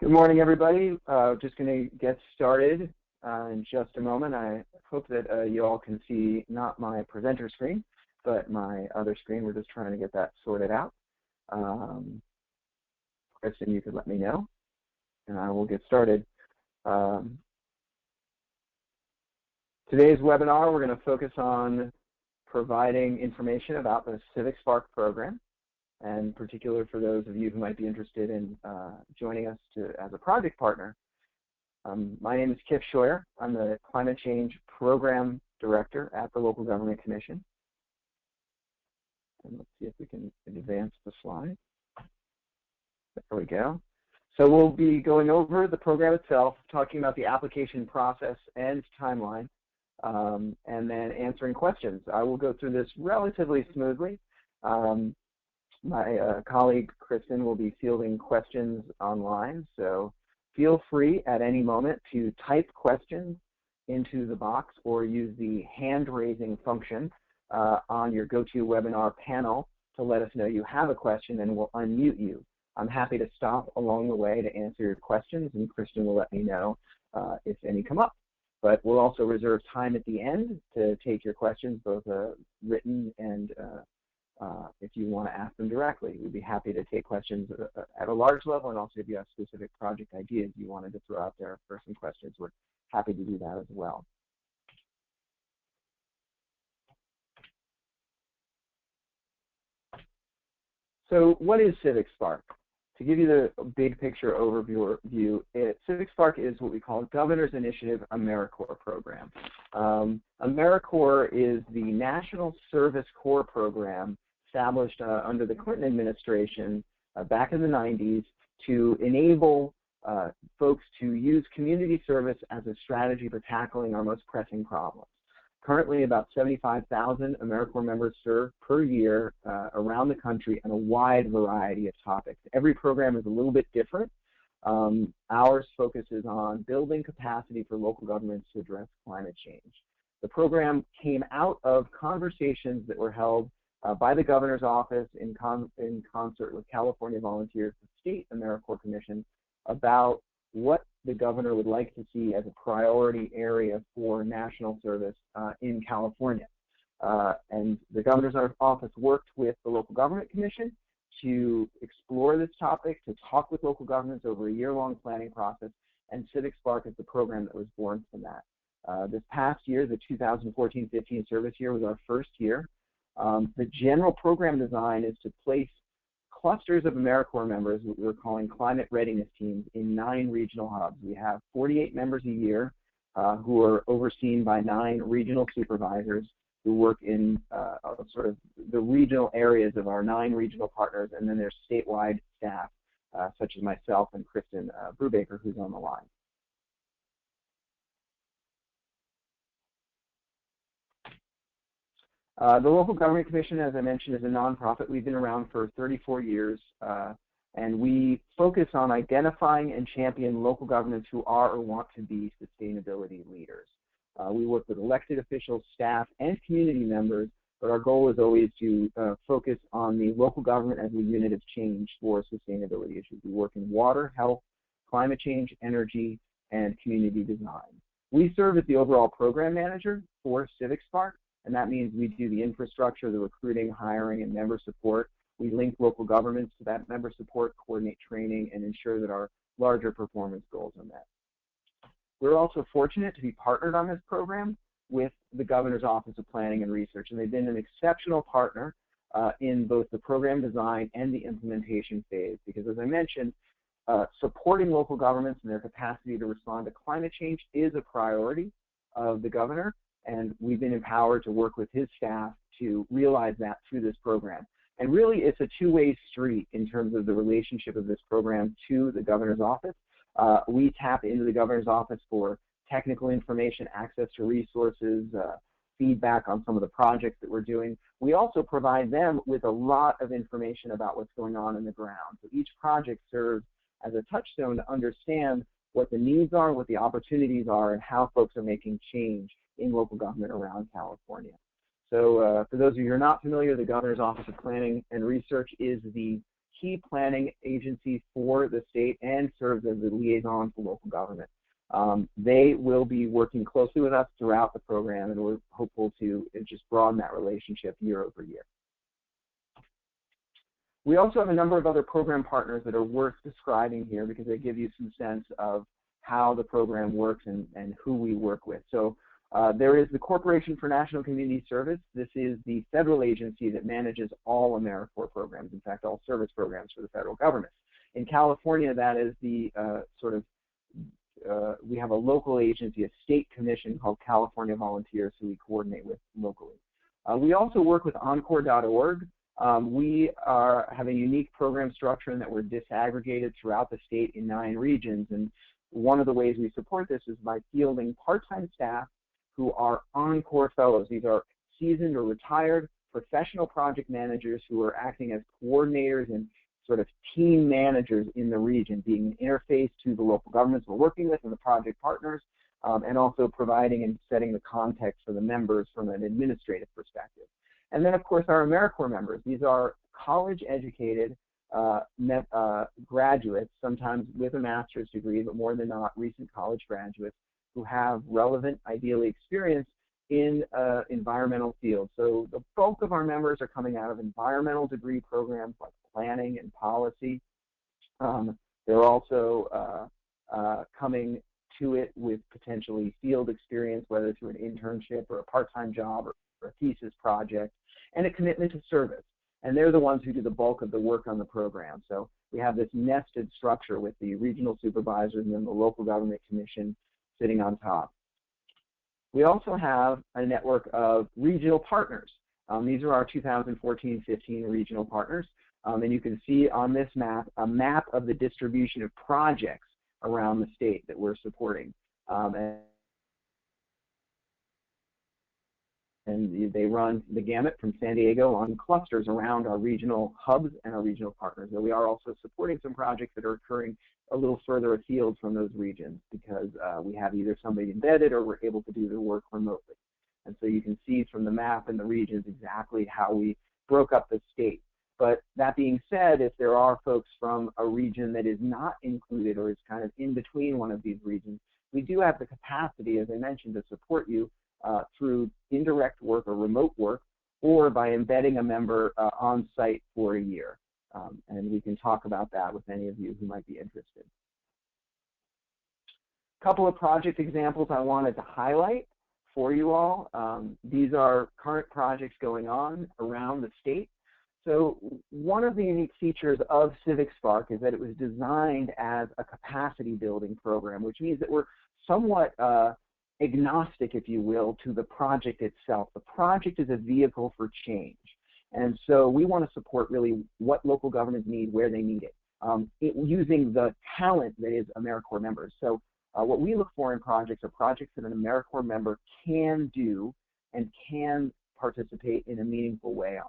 Good morning, everybody. Just going to get started in just a moment. I hope that you all can see not my presenter screen, but my other screen. We're just trying to get that sorted out. Kristen, you could let me know, and I will get started. Today's webinar, we're going to focus on providing information about the CivicSpark program, and in particular for those of you who might be interested in joining us as a project partner. My name is Kip Scheuer. I'm the Climate Change Program Director at the Local Government Commission. And let's see if we can advance the slide. There we go. So we'll be going over the program itself, talking about the application process and timeline, and then answering questions. I will go through this relatively smoothly. My colleague, Kristen, will be fielding questions online, so feel free at any moment to type questions into the box or use the hand-raising function on your GoToWebinar panel to let us know you have a question, and we'll unmute you. I'm happy to stop along the way to answer your questions, and Kristen will let me know if any come up. But we'll also reserve time at the end to take your questions, both written and if you want to ask them directly. We'd be happy to take questions at a large level, and also if you have specific project ideas you wanted to throw out there for some questions, we're happy to do that as well. So what is CivicSpark? To give you the big picture overview, CivicSpark is what we call Governor's Initiative AmeriCorps program. AmeriCorps is the National Service Corps program established under the Clinton administration back in the 90s to enable folks to use community service as a strategy for tackling our most pressing problems. Currently, about 75,000 AmeriCorps members serve per year around the country on a wide variety of topics. Every program is a little bit different. Ours focuses on building capacity for local governments to address climate change. The program came out of conversations that were held by the governor's office in concert with California volunteers, the State AmeriCorps Commission, about what the governor would like to see as a priority area for national service in California. And the governor's office worked with the Local Government Commission to explore this topic, to talk with local governments over a year-long planning process, and CivicSpark is the program that was born from that. This past year, the 2014-15 service year, was our first year. The general program design is to place clusters of AmeriCorps members, what we're calling climate readiness teams, in 9 regional hubs. We have 48 members a year who are overseen by 9 regional supervisors who work in sort of the regional areas of our 9 regional partners, and then there's statewide staff such as myself and Kristen Brubaker, who's on the line. The Local Government Commission, as I mentioned, is a nonprofit. We've been around for 34 years, and we focus on identifying and champion local governments who are or want to be sustainability leaders. We work with elected officials, staff, and community members, but our goal is always to focus on the local government as a unit of change for sustainability issues. We work in water, health, climate change, energy, and community design. We serve as the overall program manager for CivicSpark, and that means we do the infrastructure, the recruiting, hiring, and member support. We link local governments to that member support, coordinate training, and ensure that our larger performance goals are met. We're also fortunate to be partnered on this program with the Governor's Office of Planning and Research, and they've been an exceptional partner in both the program design and the implementation phase, because as I mentioned, supporting local governments and their capacity to respond to climate change is a priority of the governor, and we've been empowered to work with his staff to realize that through this program. And really, it's a two-way street in terms of the relationship of this program to the governor's office. We tap into the governor's office for technical information, access to resources, feedback on some of the projects that we're doing. We also provide them with a lot of information about what's going on in the ground. So each project serves as a touchstone to understand what the needs are, what the opportunities are, and how folks are making change in local government around California. So for those of you who are not familiar, the Governor's Office of Planning and Research is the key planning agency for the state and serves as a liaison to local government. They will be working closely with us throughout the program, and we're hopeful to just broaden that relationship year over year. We also have a number of other program partners that are worth describing here because they give you some sense of how the program works and who we work with. So there is the Corporation for National Community Service. This is the federal agency that manages all AmeriCorps programs, in fact, all service programs for the federal government. In California, that is the we have a local agency, a state commission called California Volunteers, who we coordinate with locally. We also work with Encore.org. We have a unique program structure in that we're disaggregated throughout the state in 9 regions, and one of the ways we support this is by fielding part-time staff who are Encore fellows. These are seasoned or retired professional project managers who are acting as coordinators and sort of team managers in the region, being an interface to the local governments we're working with and the project partners, and also providing and setting the context for the members from an administrative perspective. And then, of course, our AmeriCorps members. These are college-educated graduates, sometimes with a master's degree, but more than not, recent college graduates who have relevant, ideally, experience in environmental fields. So the bulk of our members are coming out of environmental degree programs like planning and policy. They're also coming to it with potentially field experience, whether through an internship or a part-time job or a thesis project, and a commitment to service. And they're the ones who do the bulk of the work on the program. So we have this nested structure with the regional supervisors and then the local government commission sitting on top. We also have a network of regional partners. These are our 2014-15 regional partners. And you can see on this map a map of the distribution of projects around the state that we're supporting. And they run the gamut from San Diego on clusters around our regional hubs and our regional partners. But we are also supporting some projects that are occurring a little further afield from those regions because we have either somebody embedded or we're able to do the work remotely. And so you can see from the map and the regions exactly how we broke up the state. But that being said, if there are folks from a region that is not included or is kind of in between one of these regions, we do have the capacity, as I mentioned, to support you through indirect work or remote work, or by embedding a member on site for a year. And we can talk about that with any of you who might be interested. A couple of project examples I wanted to highlight for you all. These are current projects going on around the state. So one of the unique features of CivicSpark is that it was designed as a capacity building program, which means that we're somewhat agnostic, if you will, to the project itself. The project is a vehicle for change. And so we want to support really what local governments need, where they need it, using the talent that is AmeriCorps members. So what we look for in projects are projects that an AmeriCorps member can do and can participate in a meaningful way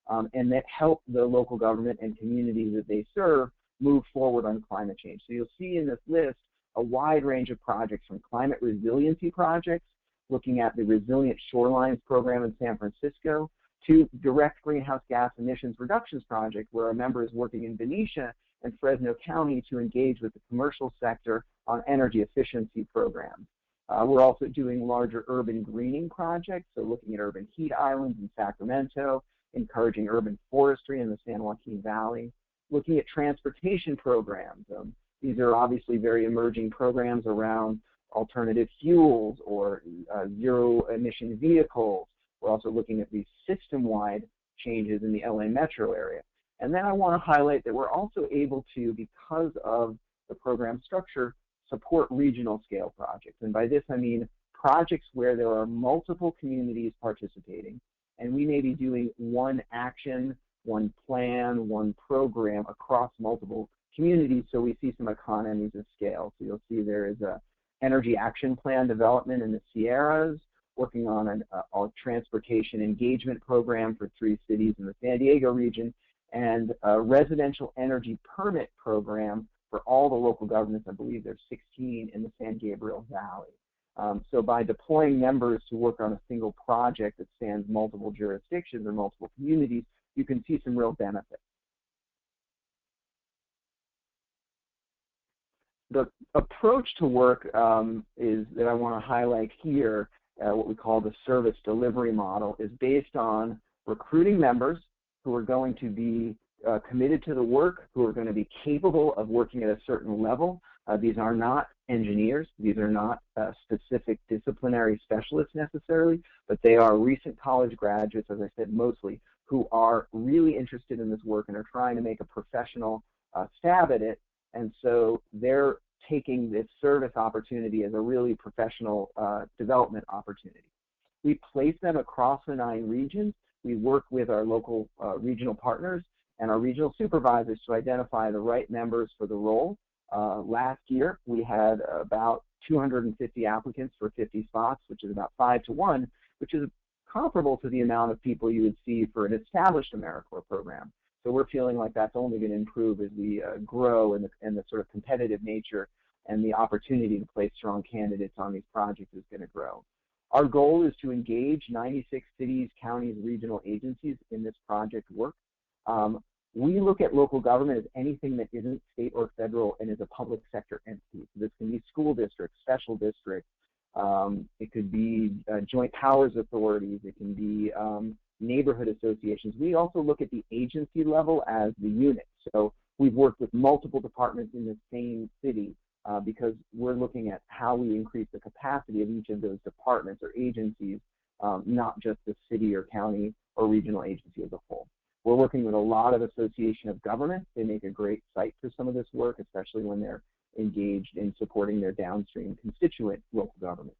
on, and that help the local government and communities that they serve move forward on climate change. So you'll see in this list a wide range of projects, from climate resiliency projects, looking at the Resilient Shorelines program in San Francisco, to direct greenhouse gas emissions reductions project, where a member is working in Benicia and Fresno County to engage with the commercial sector on energy efficiency programs. We're also doing larger urban greening projects, so looking at urban heat islands in Sacramento, encouraging urban forestry in the San Joaquin Valley, looking at transportation programs. These are obviously very emerging programs around alternative fuels or zero-emission vehicles. We're also looking at these system-wide changes in the LA metro area. And then I want to highlight that we're also able to, because of the program structure, support regional scale projects. And by this I mean projects where there are multiple communities participating, and we may be doing one action, one plan, one program across multiple communities, so we see some economies of scale. So you'll see there is a energy action plan development in the Sierras, working on a transportation engagement program for 3 cities in the San Diego region, and a residential energy permit program for all the local governments. I believe there's 16 in the San Gabriel Valley. So by deploying members to work on a single project that spans multiple jurisdictions or multiple communities, you can see some real benefits. the approach to work is that I want to highlight here, what we call the service delivery model, is based on recruiting members who are going to be committed to the work, who are going to be capable of working at a certain level. These are not engineers. These are not specific disciplinary specialists necessarily, but they are recent college graduates, as I said, mostly, who are really interested in this work and are trying to make a professional stab at it. And so they're taking this service opportunity as a really professional development opportunity. We place them across the 9 regions. We work with our local regional partners and our regional supervisors to identify the right members for the role. Last year, we had about 250 applicants for 50 spots, which is about 5 to 1, which is comparable to the amount of people you would see for an established AmeriCorps program. So we're feeling like that's only going to improve as we grow, and the sort of competitive nature and the opportunity to place strong candidates on these projects is going to grow. Our goal is to engage 96 cities, counties, regional agencies in this project work. We look at local government as anything that isn't state or federal and is a public sector entity. So this can be school districts, special districts, it could be joint powers authorities, it can be neighborhood associations. We also look at the agency level as the unit. So we've worked with multiple departments in the same city because we're looking at how we increase the capacity of each of those departments or agencies, not just the city or county or regional agency as a whole. We're working with a lot of association of governments. They make a great site for some of this work, especially when they're engaged in supporting their downstream constituent local governments.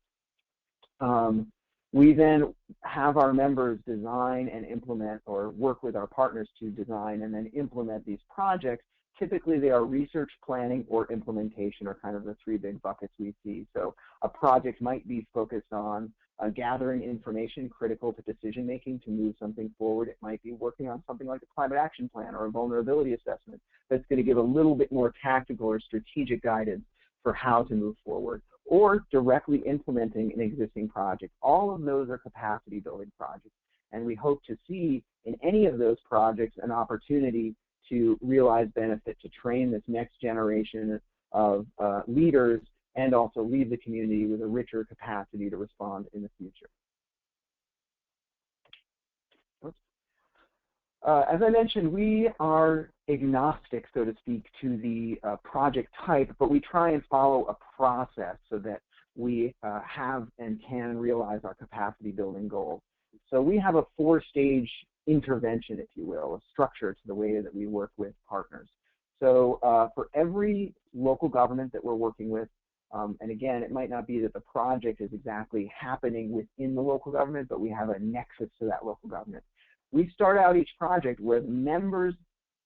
We then have our members design and implement, or work with our partners to design and then implement these projects. Typically, they are research, planning, or implementation, are kind of the 3 big buckets we see. So a project might be focused on gathering information critical to decision making to move something forward. It might be working on something like a climate action plan or a vulnerability assessment that's going to give a little bit more tactical or strategic guidance for how to move forward, or directly implementing an existing project. All of those are capacity building projects, and we hope to see in any of those projects an opportunity to realize benefit, to train this next generation of leaders, and also leave the community with a richer capacity to respond in the future. As I mentioned, we are agnostic, so to speak, to the project type, but we try and follow a process so that we have and can realize our capacity building goals. So we have a 4-stage intervention, if you will, a structure to the way that we work with partners. So for every local government that we're working with, and again, it might not be that the project is exactly happening within the local government, but we have a nexus to that local government. We start out each project where the members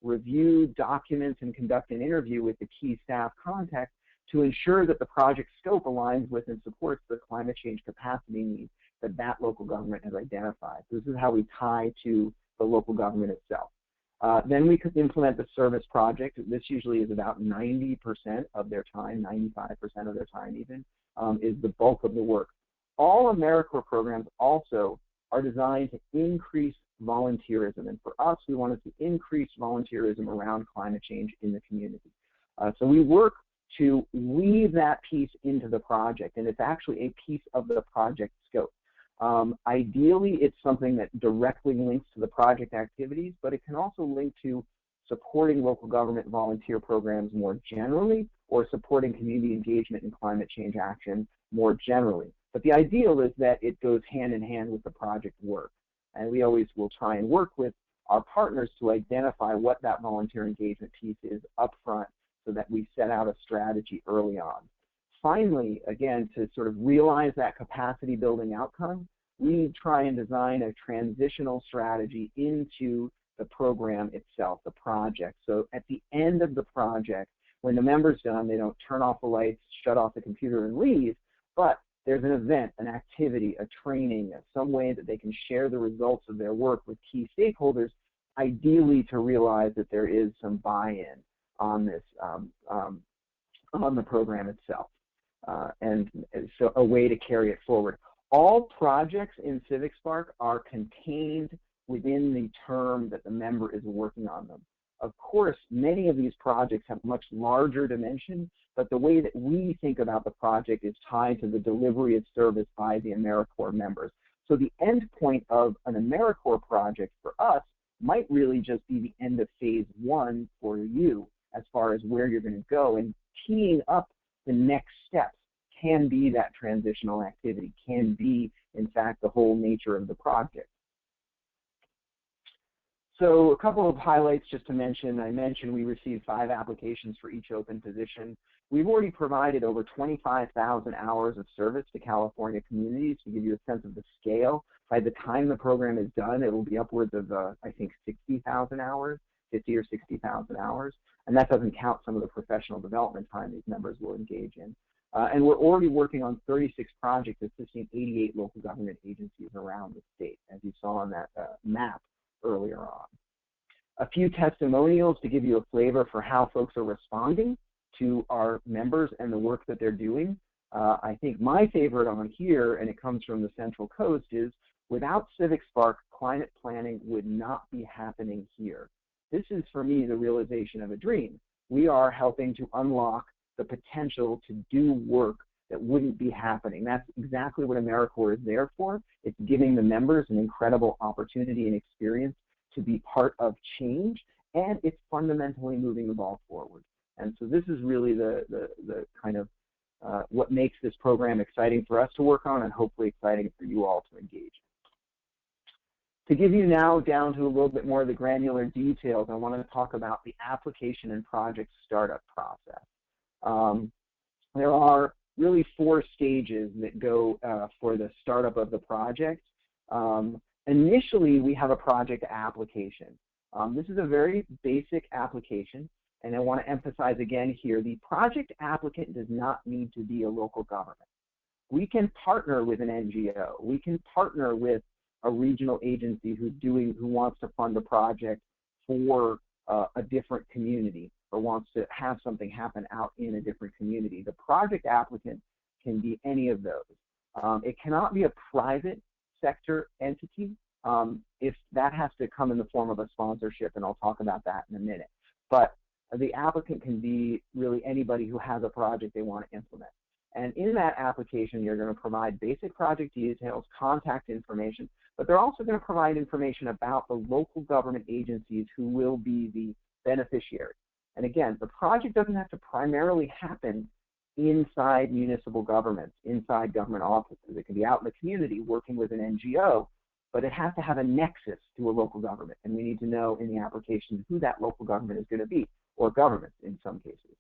review documents and conduct an interview with the key staff contacts to ensure that the project scope aligns with and supports the climate change capacity needs that that local government has identified. So this is how we tie to the local government itself. Then we could implement the service project. This usually is about 90% of their time, 95% of their time even, is the bulk of the work. All AmeriCorps programs also are designed to increase volunteerism, and for us, we wanted to increase volunteerism around climate change in the community. So we work to weave that piece into the project, and it's actually a piece of the project scope. Ideally, it's something that directly links to the project activities, but it can also link to supporting local government volunteer programs more generally, or supporting community engagement in climate change action more generally. But the ideal is that it goes hand in hand with the project work. And we always will try and work with our partners to identify what that volunteer engagement piece is up front so that we set out a strategy early on. Finally, again, to sort of realize that capacity building outcome, we try and design a transitional strategy into the program itself, the project. So at the end of the project, when the member's done, they don't turn off the lights, shut off the computer and leave, but there's an event, an activity, a training, some way that they can share the results of their work with key stakeholders, ideally to realize that there is some buy-in on this, on the program itself, and so a way to carry it forward. All projects in CivicSpark are contained within the term that the member is working on them. Of course, many of these projects have much larger dimensions, but the way that we think about the project is tied to the delivery of service by the AmeriCorps members. So the end point of an AmeriCorps project for us might really just be the end of phase 1 for you as far as where you're going to go, and teeing up the next steps can be that transitional activity, can be, in fact, the whole nature of the project. So a couple of highlights just to mention. I mentioned we received 5 applications for each open position. We've already provided over 25,000 hours of service to California communities to give you a sense of the scale. By the time the program is done, it will be upwards of, I think, 60,000 hours, 50 or 60,000 hours. And that doesn't count some of the professional development time these members will engage in. And we're already working on 36 projects assisting 88 local government agencies around the state, as you saw on that map earlier on. A few testimonials to give you a flavor for how folks are responding to our members and the work that they're doing. I think my favorite on here, and it comes from the Central Coast, is without CivicSpark, climate planning would not be happening here. This is, for me, the realization of a dream. We are helping to unlock the potential to do work that wouldn't be happening. That's exactly what AmeriCorps is there for. It's giving the members an incredible opportunity and experience to be part of change, and it's fundamentally moving the ball forward. And so this is really the kind of what makes this program exciting for us to work on, and hopefully exciting for you all to engage. To give you now down to a little bit more of the granular details, I want to talk about the application and project startup process. There are really 4 stages that go for the startup of the project. Initially, we have a project application. This is a very basic application, and I want to emphasize again here, the project applicant does not need to be a local government. We can partner with an NGO. We can partner with a regional agency who wants to fund a project for a different community, or wants to have something happen out in a different community. The project applicant can be any of those. It cannot be a private sector entity. If that has to come in the form of a sponsorship, and I'll talk about that in a minute. But the applicant can be really anybody who has a project they want to implement. And in that application, you're going to provide basic project details, contact information, but they're also going to provide information about the local government agencies who will be the beneficiary. And again, the project doesn't have to primarily happen inside municipal governments, inside government offices. It can be out in the community working with an NGO, but it has to have a nexus to a local government. And we need to know in the application who that local government is going to be, or governments in some cases.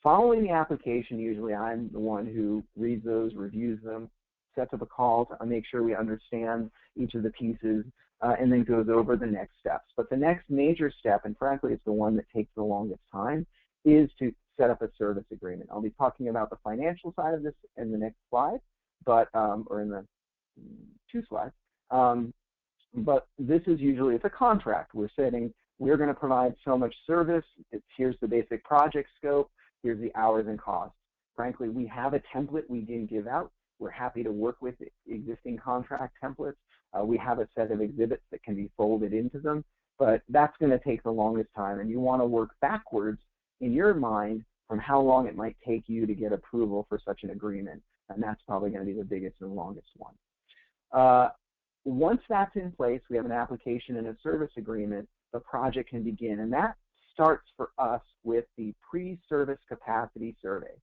Following the application, usually I'm the one who reads those, reviews them, sets up a call to make sure we understand each of the pieces, and then goes over the next steps. But the next major step, and frankly it's the one that takes the longest time, is to set up a service agreement. I'll be talking about the financial side of this in the next slide, but or in the 2 slides. But this is usually, it's a contract. We're saying we're going to provide so much service. Here's the basic project scope. Here's the hours and costs. Frankly, we have a template we didn't give out. We're happy to work with existing contract templates. We have a set of exhibits that can be folded into them, but that's going to take the longest time, and you want to work backwards in your mind from how long it might take you to get approval for such an agreement, and that's probably going to be the biggest and longest one. Once that's in place, we have an application and a service agreement, the project can begin, and that starts for us with the pre-service capacity survey.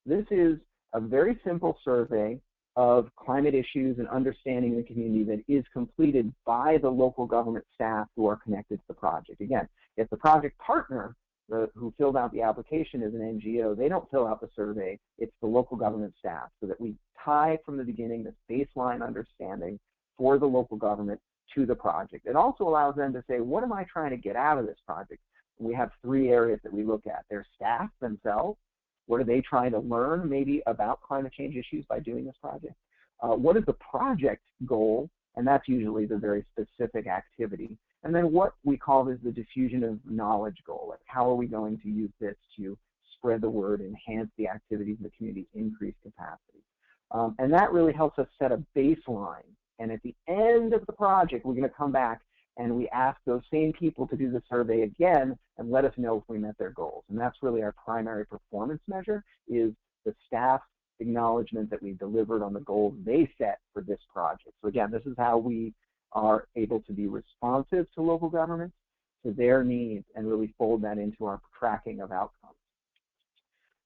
This is a very simple survey of climate issues and understanding the community that is completed by the local government staff who are connected to the project. Again, if the project partner who filled out the application is an NGO, they don't fill out the survey, it's the local government staff, so that we tie from the beginning this baseline understanding for the local government to the project. It also allows them to say, what am I trying to get out of this project? We have 3 areas that we look at. Their staff themselves. What are they trying to learn maybe about climate change issues by doing this project? What is the project goal? And that's usually the very specific activity. And then what we call is the diffusion of knowledge goal. Like how are we going to use this to spread the word, enhance the activities of the community, increase capacity? And that really helps us set a baseline. And at the end of the project, we're going to come back and we ask those same people to do the survey again and let us know if we met their goals. And that's really our primary performance measure, is the staff acknowledgement that we delivered on the goals they set for this project. So again, this is how we are able to be responsive to local governments, to their needs, and really fold that into our tracking of outcomes.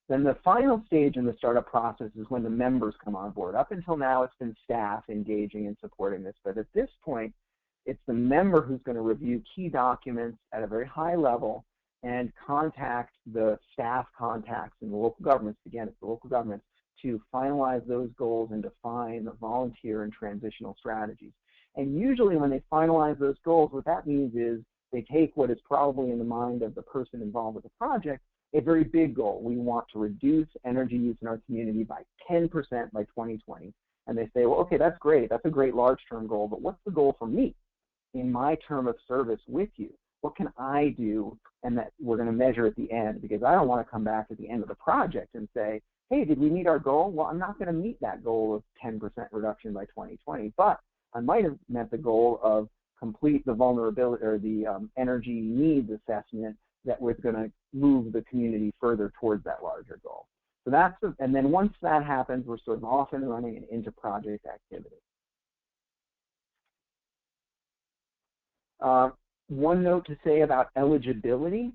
Then the final stage in the startup process is when the members come on board. Up until now, it's been staff engaging and supporting this, but at this point, it's the member who's going to review key documents at a very high level and contact the staff contacts in the local governments, again, it's the local governments, to finalize those goals and define the volunteer and transitional strategies. And usually when they finalize those goals, what that means is they take what is probably in the mind of the person involved with the project, a very big goal. We want to reduce energy use in our community by 10% by 2020. And they say, well, okay, that's great. That's a great large-term goal, but what's the goal for me in my term of service with you? What can I do? And that we're going to measure at the end, because I don't want to come back at the end of the project and say, hey, did we meet our goal? Well, I'm not going to meet that goal of 10% reduction by 2020, but I might have met the goal of complete the vulnerability or the energy needs assessment that was going to move the community further towards that larger goal. So that's, and then once that happens, we're sort of off and running and into project activity. One note to say about eligibility.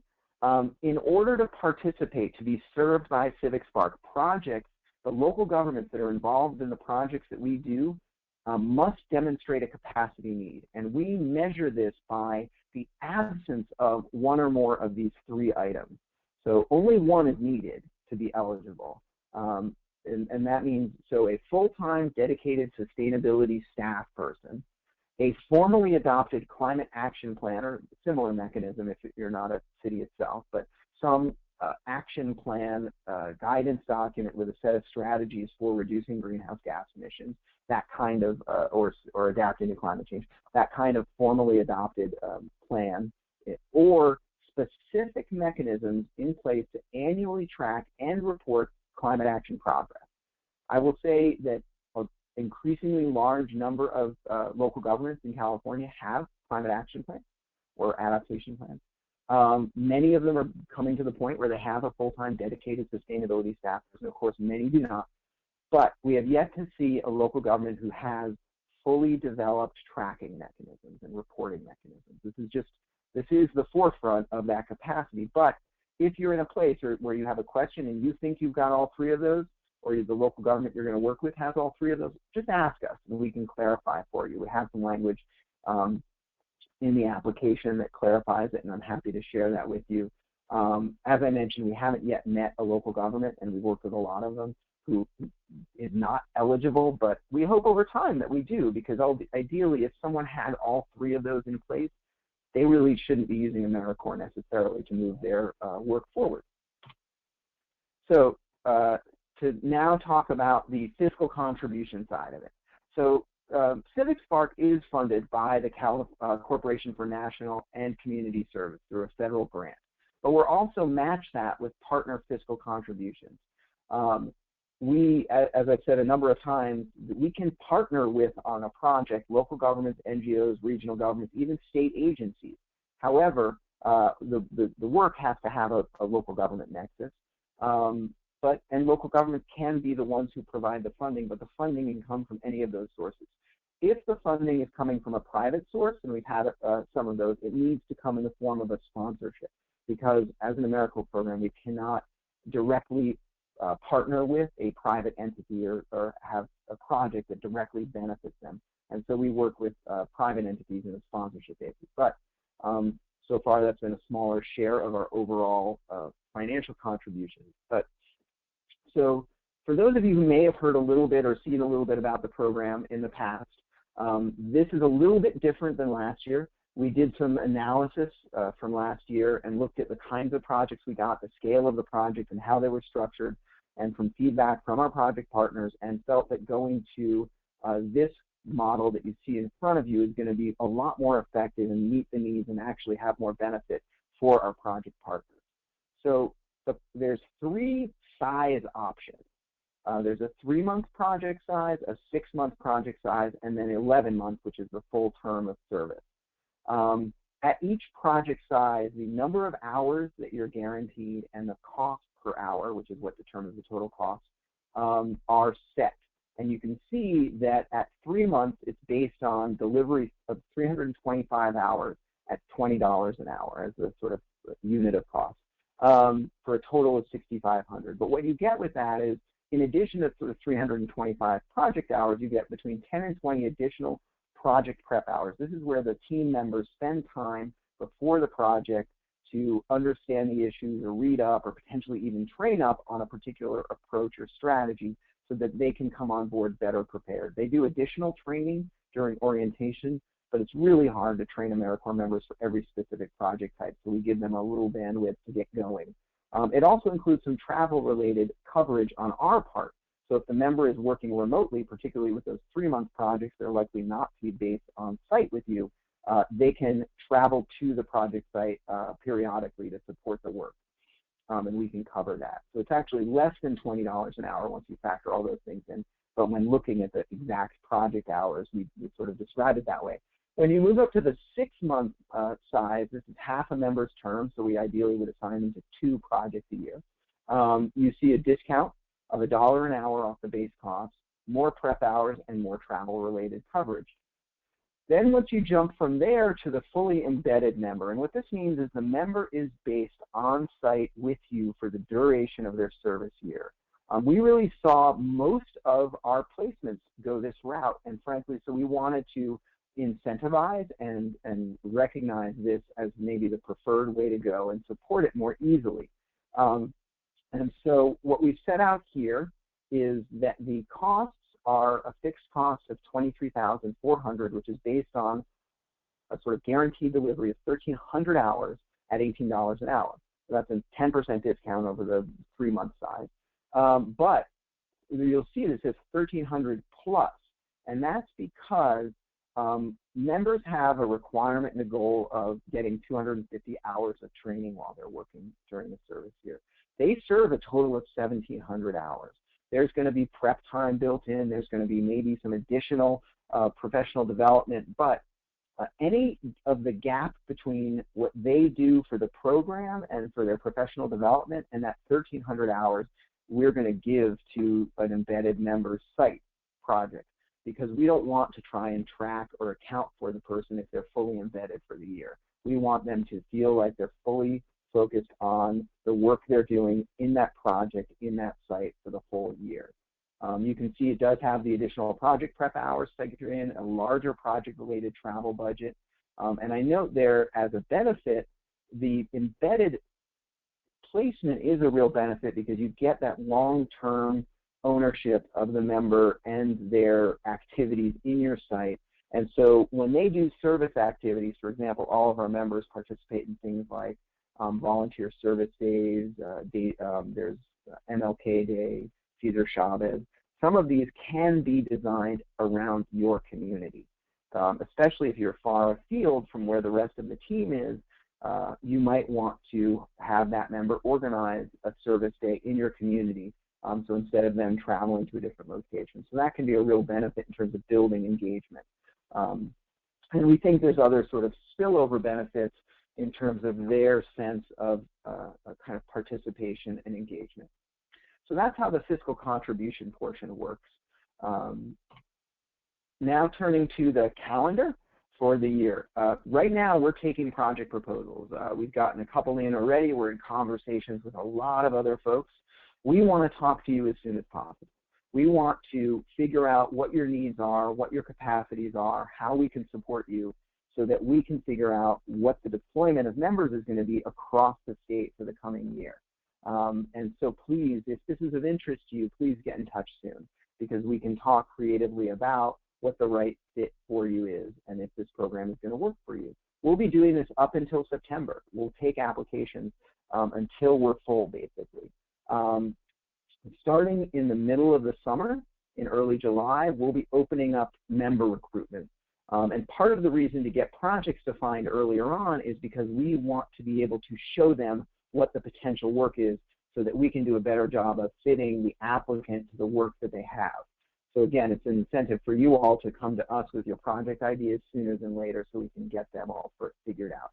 In order to participate, to be served by CivicSpark projects, the local governments that are involved in the projects that we do must demonstrate a capacity need. And we measure this by the absence of one or more of these three items. So only one is needed to be eligible. And that means, so a full-time dedicated sustainability staff person, a formally adopted climate action plan, or similar mechanism if you're not a city itself, but some action plan, guidance document with a set of strategies for reducing greenhouse gas emissions, that kind of, or adapting to climate change, that kind of formally adopted plan, or specific mechanisms in place to annually track and report climate action progress. I will say that an increasingly large number of local governments in California have climate action plans or adaptation plans. Many of them are coming to the point where they have a full-time dedicated sustainability staff, and of course many do not. But we have yet to see a local government who has fully developed tracking mechanisms and reporting mechanisms. This is the forefront of that capacity. But if you're in a place where you have a question and you think you've got all three of those, or the local government you're going to work with has all three of those, just ask us and we can clarify for you. We have some language in the application that clarifies it, and I'm happy to share that with you. As I mentioned, we haven't yet met a local government, and we work with a lot of them, who is not eligible, but we hope over time that we do, because ideally if someone had all three of those in place, they really shouldn't be using AmeriCorps necessarily to move their work forward. So to now talk about the fiscal contribution side of it. So CivicSpark is funded by the Corporation for National and Community Service through a federal grant, but we're also matched that with partner fiscal contributions. We, as I've said a number of times, we can partner with on a project local governments, NGOs, regional governments, even state agencies. However, the work has to have a local government nexus. And local governments can be the ones who provide the funding, but the funding can come from any of those sources. If the funding is coming from a private source, and we've had some of those, it needs to come in the form of a sponsorship, because as an AmeriCorps program, we cannot directly partner with a private entity or have a project that directly benefits them. And so we work with private entities in a sponsorship basis. But so far, that's been a smaller share of our overall financial contributions. But so for those of you who may have heard a little bit or seen a little bit about the program in the past, this is a little bit different than last year. We did some analysis from last year and looked at the kinds of projects we got, the scale of the project and how they were structured, and from feedback from our project partners, and felt that going to this model that you see in front of you is going to be a lot more effective and meet the needs and actually have more benefit for our project partners. So there's three size options. There's a 3-month project size, a 6-month project size, and then 11 months, which is the full term of service. At each project size, the number of hours that you're guaranteed and the cost per hour, which is what determines the total cost, are set. And you can see that at 3 months, it's based on delivery of 325 hours at $20 an hour as a sort of unit of cost, for a total of $6,500. But what you get with that is, in addition to sort of 325 project hours, you get between 10 and 20 additional project prep hours. This is where the team members spend time before the project to understand the issues or read up or potentially even train up on a particular approach or strategy so that they can come on board better prepared. They do additional training during orientation, but it's really hard to train AmeriCorps members for every specific project type, so we give them a little bandwidth to get going. It also includes some travel-related coverage on our part. So if the member is working remotely, particularly with those 3-month projects, they're likely not to be based on site with you. They can travel to the project site periodically to support the work, and we can cover that. So it's actually less than $20 an hour once you factor all those things in. But when looking at the exact project hours, we sort of describe it that way. When you move up to the 6-month size, this is half a member's term, so we ideally would assign them to 2 projects a year. You see a discount of $1 an hour off the base cost, more prep hours, and more travel-related coverage. Then once you jump from there to the fully embedded member, and what this means is the member is based on-site with you for the duration of their service year. We really saw most of our placements go this route, and frankly, so we wanted to incentivize and recognize this as maybe the preferred way to go and support it more easily. And so what we've set out here is that the costs are a fixed cost of $23,400, which is based on a sort of guaranteed delivery of 1,300 hours at $18 an hour. So that's a 10% discount over the 3-month size. But you'll see this as 1,300 plus, and that's because members have a requirement and a goal of getting 250 hours of training while they're working during the service year. They serve a total of 1,700 hours. There's going to be prep time built in. There's going to be maybe some additional professional development, but any of the gap between what they do for the program and for their professional development and that 1,300 hours, we're going to give to an embedded member site project, because we don't want to try and track or account for the person if they're fully embedded for the year. We want them to feel like they're fully focused on the work they're doing in that project, in that site for the whole year. You can see it does have the additional project prep hours figured in, a larger project-related travel budget. And I note there as a benefit, the embedded placement is a real benefit because you get that long-term ownership of the member and their activities in your site. And so when they do service activities, for example, all of our members participate in things like volunteer service days, there's MLK Day, Cesar Chavez. Some of these can be designed around your community, especially if you're far afield from where the rest of the team is. You might want to have that member organize a service day in your community, so instead of them traveling to a different location. So that can be a real benefit in terms of building engagement. And we think there's other sort of spillover benefits in terms of their sense of a kind of participation and engagement. So that's how the fiscal contribution portion works. Now turning to the calendar for the year. Right now we're taking project proposals. We've gotten a couple in already. We're in conversations with a lot of other folks. We want to talk to you as soon as possible. We want to figure out what your needs are, what your capacities are, how we can support you, so that we can figure out what the deployment of members is going to be across the state for the coming year. And so please, if this is of interest to you, please get in touch soon, because we can talk creatively about what the right fit for you is and if this program is going to work for you. We'll be doing this up until September. We'll take applications until we're full, basically. Starting in the middle of the summer, in early July, we'll be opening up member recruitment. And part of the reason to get projects defined earlier on is because we want to be able to show them what the potential work is so that we can do a better job of fitting the applicant to the work that they have. So again, it's an incentive for you all to come to us with your project ideas sooner than later so we can get them all figured out.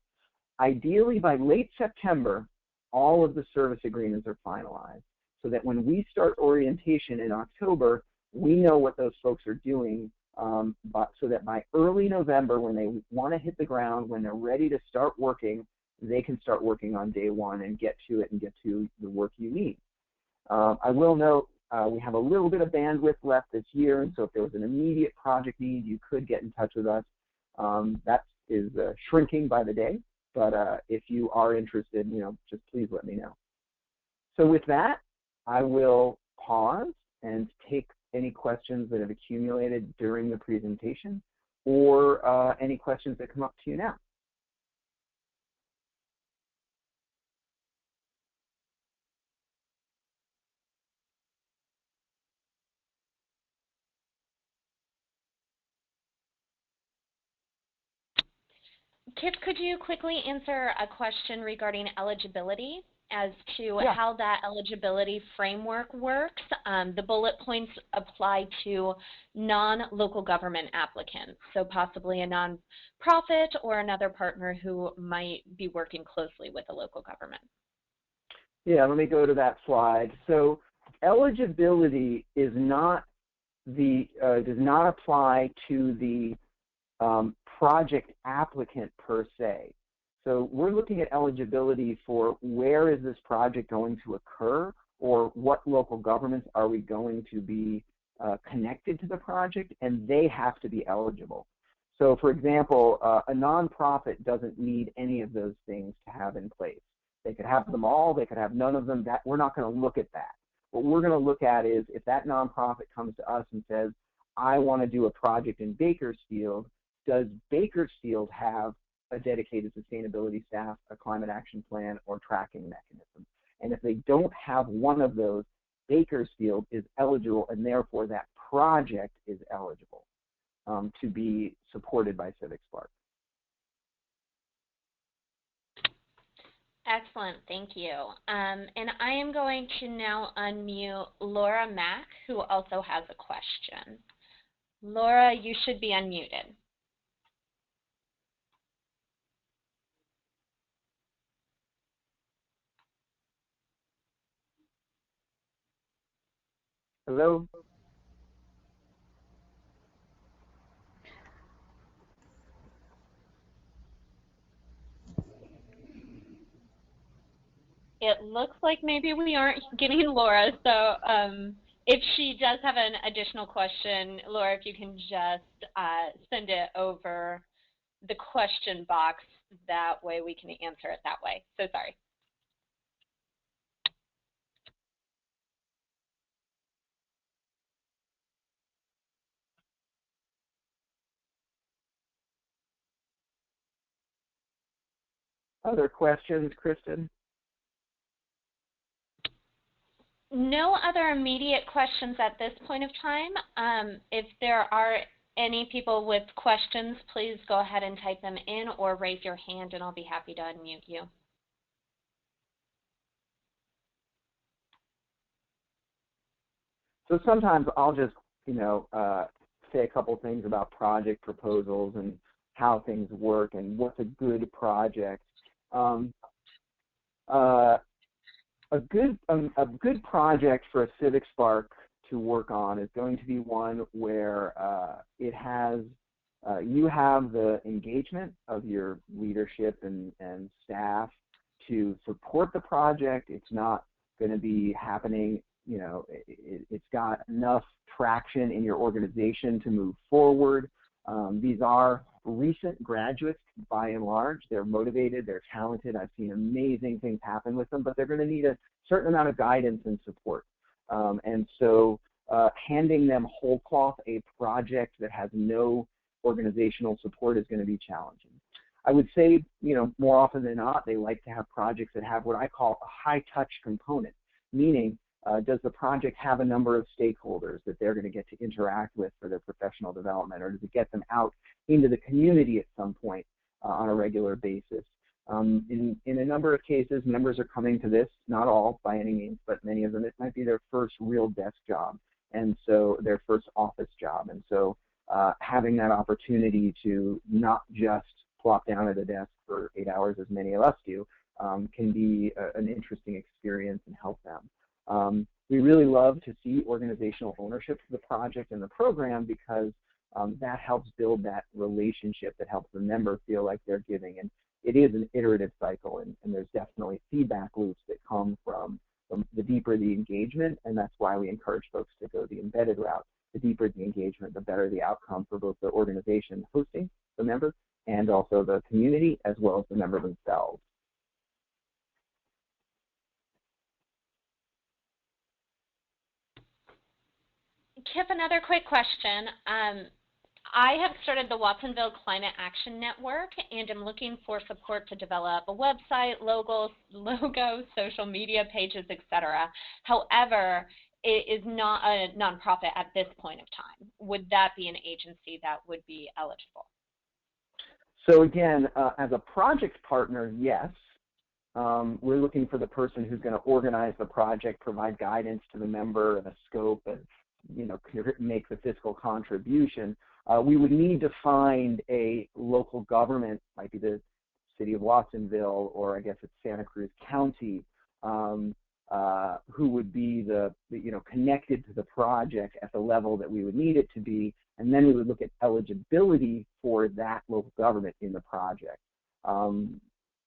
Ideally, by late September, all of the service agreements are finalized so that when we start orientation in October, we know what those folks are doing, so that by early November, when they want to hit the ground, when they're ready to start working, they can start working on day one and get to it and get to the work you need. I will note we have a little bit of bandwidth left this year, and so if there was an immediate project need, you could get in touch with us. That is shrinking by the day, but if you are interested, just please let me know. So with that, I will pause and take any questions that have accumulated during the presentation or any questions that come up to you now. Kip, could you quickly answer a question regarding eligibility as to how that eligibility framework works? The bullet points apply to non-local government applicants, so possibly a nonprofit or another partner who might be working closely with a local government. Yeah, let me go to that slide. So eligibility is not does not apply to the project applicant per se. So we're looking at eligibility for where is this project going to occur, or what local governments are we going to be connected to the project, and they have to be eligible. So for example, a nonprofit doesn't need any of those things to have in place. They could have them all, they could have none of them. We're not going to look at that. What we're going to look at is if that nonprofit comes to us and says, I want to do a project in Bakersfield, does Bakersfield have a dedicated sustainability staff, a climate action plan, or tracking mechanism? And if they don't have one of those, Bakersfield is eligible, and therefore that project is eligible to be supported by CivicSpark. Excellent, thank you. And I am going to now unmute Laura Mack, who also has a question. Laura, you should be unmuted. Hello? It looks like maybe we aren't getting Laura, so if she does have an additional question, Laura, if you can just send it over the question box, that way we can answer it that way. So sorry. Other questions, Kristen? No other immediate questions at this point of time. If there are any people with questions, please go ahead and type them in or raise your hand and I'll be happy to unmute you. So sometimes I'll just, say a couple things about project proposals and how things work and what's a good project. A good project for a CivicSpark to work on is going to be one where it has you have the engagement of your leadership and staff to support the project. It's not going to be happening, it's got enough traction in your organization to move forward. These are recent graduates by and large. They're motivated, they're talented. I've seen amazing things happen with them, but they're going to need a certain amount of guidance and support. And so handing them whole cloth a project that has no organizational support is going to be challenging. I would say, more often than not, they like to have projects that have what I call a high-touch component, meaning does the project have a number of stakeholders that they're going to get to interact with for their professional development, or does it get them out into the community at some point on a regular basis? In a number of cases, members are coming to this, not all by any means, but many of them, it might be their first real desk job. and so their first office job. And so having that opportunity to not just plop down at a desk for 8 hours as many of us do can be an interesting experience and help them. We really love to see organizational ownership of the project and the program because that helps build that relationship that helps the member feel like they're giving. And it is an iterative cycle, and there's definitely feedback loops that come from the deeper the engagement, and that's why we encourage folks to go the embedded route. The deeper the engagement, the better the outcome for both the organization hosting the member and also the community as well as the member themselves. Kip, another quick question. I have started the Watsonville Climate Action Network, and I'm looking for support to develop a website, logo, social media pages, etc. However, it is not a nonprofit at this point of time. Would that be an agency that would be eligible? So again, as a project partner, yes. We're looking for the person who's going to organize the project, provide guidance to the member and a scope, and make the fiscal contribution. We would need to find a local government, might be the city of Watsonville, or I guess it's Santa Cruz County, who would be connected to the project at the level that we would need it to be, and then we would look at eligibility for that local government in the project.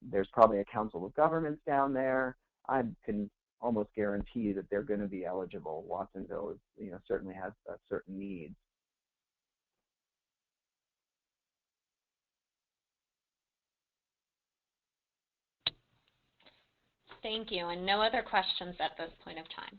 There's probably a council of governments down there. I can almost guarantee that they're going to be eligible. Watsonville is, certainly has certain needs. Thank you, and no other questions at this point of time.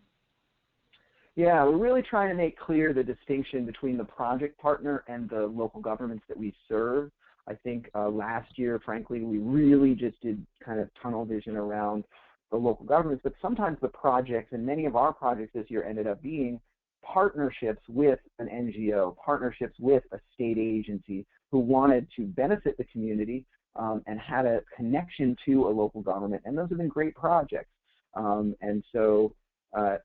Yeah, we're really trying to make clear the distinction between the project partner and the local governments that we serve. I think last year, frankly, we really just did kind of tunnel vision around the local governments, but sometimes the projects, and many of our projects this year ended up being partnerships with an NGO, partnerships with a state agency who wanted to benefit the community and had a connection to a local government, and those have been great projects. And so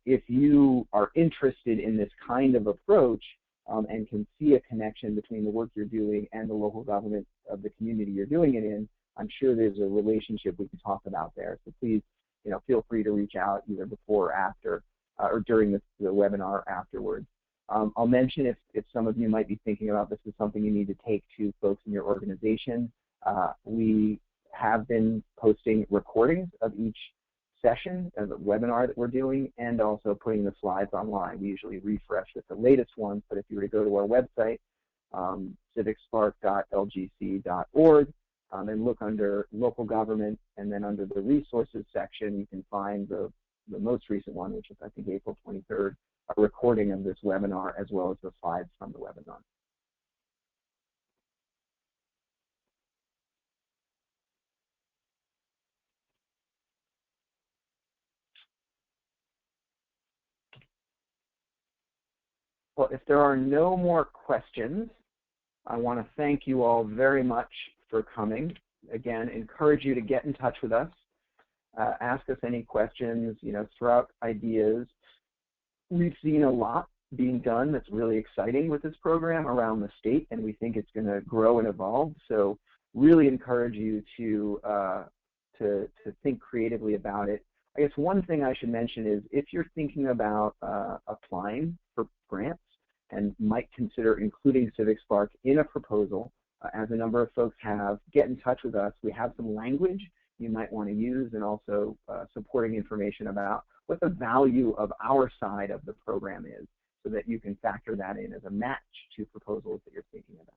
if you are interested in this kind of approach and can see a connection between the work you're doing and the local government of the community you're doing it in, I'm sure there's a relationship we can talk about there. So please, feel free to reach out either before or after or during the webinar afterwards. I'll mention if some of you might be thinking about this is something you need to take to folks in your organization. We have been posting recordings of each session of the webinar that we're doing and also putting the slides online. We usually refresh with the latest ones, but if you were to go to our website, civicspark.lgc.org, and look under local government, and then under the resources section, you can find the most recent one, which is I think April 23rd, a recording of this webinar as well as the slides from the webinar. Well, if there are no more questions, I want to thank you all very much for coming. Again, encourage you to get in touch with us. Ask us any questions, throw out ideas. We've seen a lot being done that's really exciting with this program around the state, and we think it's going to grow and evolve. So really encourage you to think creatively about it. I guess one thing I should mention is if you're thinking about applying for grants and might consider including CivicSpark in a proposal, as a number of folks have, get in touch with us. We have some language you might want to use and also supporting information about what the value of our side of the program is so that you can factor that in as a match to proposals that you're thinking about.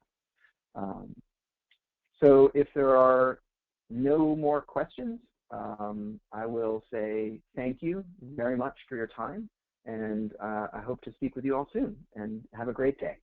So if there are no more questions, I will say thank you very much for your time, and I hope to speak with you all soon, and have a great day.